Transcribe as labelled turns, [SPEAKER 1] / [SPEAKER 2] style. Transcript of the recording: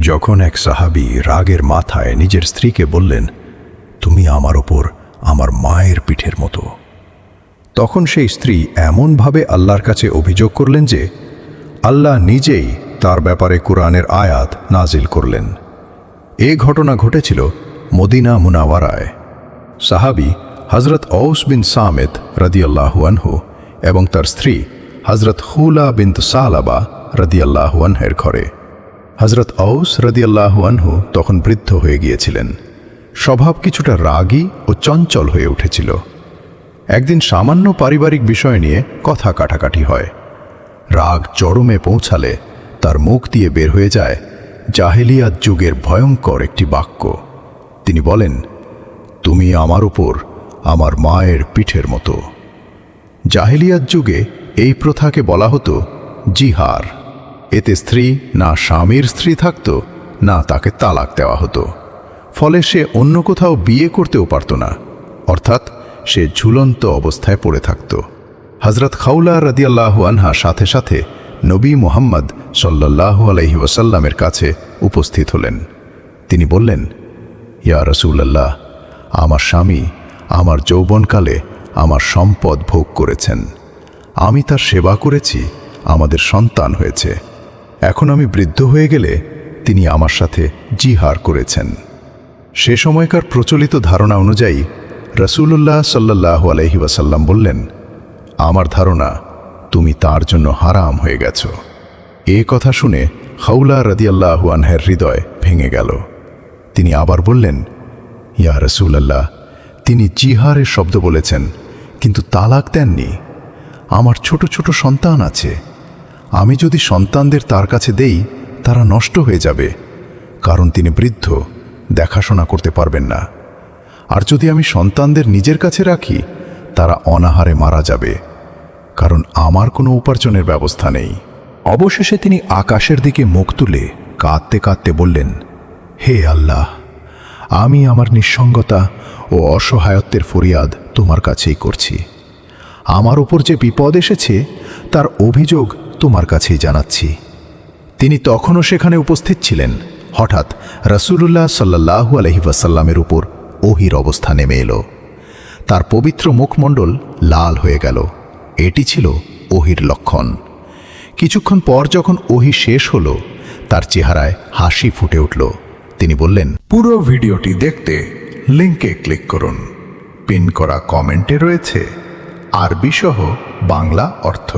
[SPEAKER 1] যখন এক সাহাবী রাগের মাথায় নিজের স্ত্রীকে বললেন, তুমি আমার ওপর আমার মায়ের পিঠের মতো, তখন সেই স্ত্রী এমনভাবে আল্লাহর কাছে অভিযোগ করলেন যে আল্লাহ নিজেই তার ব্যাপারে কুরআনের আয়াত নাজিল করলেন। এ ঘটনা ঘটেছিল মদিনা মুনাওয়ারায়। সাহাবী হযরত ঔস বিন সামিত রাদিয়াল্লাহু আনহু এবং তার স্ত্রী হযরত খুলা বিনত সালাবা রাদিয়াল্লাহু আনহার ঘরে। হযরত ঔস রাদিয়াল্লাহু আনহু তখন বৃদ্ধ হয়ে গিয়েছিলেন। স্বভাব কিছুটা রাগী ও চঞ্চল হয়ে উঠেছিল। একদিন সামান্য পারিবারিক বিষয় নিয়ে কথা কাটাকাটি হয়। রাগ চরমে পৌঁছালে তার মুখ দিয়ে বের হয়ে যায় জাহেলিয়াত যুগের ভয়ঙ্কর একটি বাক্য। তিনি বলেন, তুমি আমার উপর আমার মায়ের পিঠের মতো। জাহেলিয়াত যুগে এই প্রথাকে বলা হতো জিহার। এতে স্ত্রী না স্বামীর স্ত্রী থাকত, না তাকে তালাক দেওয়া হতো। ফলে সে অন্য কোথাও বিয়ে করতেও পারত না, অর্থাৎ সে ঝুলন্ত অবস্থায় পড়ে থাকত। হযরত খাউলা রাদিয়াল্লাহু আনহা সাথে সাথে নবী মুহাম্মদ সাল্লাল্লাহু আলাইহি ওয়াসাল্লামের কাছে উপস্থিত হলেন। তিনি বললেন, ইয়া রাসূলুল্লাহ, আমার স্বামী আমার যৌবনকালে আমার সম্পদ ভোগ করেছেন। আমি তার সেবা করেছি, আমাদের সন্তান হয়েছে। এখন আমি বৃদ্ধ হয়ে গেলে তিনি আমার সাথে জিহার করেছেন। সে সময়কার প্রচলিত ধারণা অনুযায়ী রাসূলুল্লাহ সাল্লাল্লাহু আলাইহি ওয়াসাল্লাম বললেন, আমার ধারণা তুমি তার জন্য হারাম হয়ে গেছ। এ কথা শুনে খাউলা রাদিয়াল্লাহু আনহার হৃদয় ভেঙে গেল। তিনি আবার বললেন, ইয়া রাসূলুল্লাহ, তিনি জিহারের শব্দ বলেছেন, কিন্তু তালাক দেননি। আমার ছোট ছোট সন্তান আছে। আমি যদি সন্তানদের তার কাছে দেই তারা নষ্ট হয়ে যাবে, কারণ তিনি বৃদ্ধ, দেখাশোনা করতে পারবেন না। আর যদি আমি সন্তানদের নিজের কাছে রাখি তারা অনাহারে মারা যাবে, কারণ আমার কোনো উপার্জনের ব্যবস্থা নেই। অবশেষে তিনি আকাশের দিকে মুখ তুলে কাঁদতে কাঁদতে বললেন, হে আল্লাহ, আমি আমার নিঃসঙ্গতা ও অসহায়ত্বের ফরিয়াদ তোমার কাছেই করছি। আমার উপর যে বিপদ এসেছে তার অভিযোগ তোমার কাছেই জানাচ্ছি। তিনি তখনও সেখানে উপস্থিত ছিলেন। হঠাৎ রাসূলুল্লাহ সাল্লাল্লাহু আলাইহি ওয়াসাল্লামের উপর ওহীর অবস্থা নেমে এলো। তার পবিত্র মুখমণ্ডল লাল হয়ে গেল। এটি ছিল ওহীর লক্ষণ। কিছুক্ষণ পর যখন ওহী শেষ হলো, তার চেহারায় হাসি ফুটে উঠল। তিনি বললেন, পুরো ভিডিওটি দেখতে লিংকে ক্লিক করুন। পিন করা কমেন্টে রয়েছে আরবি সহ বাংলা অর্থ।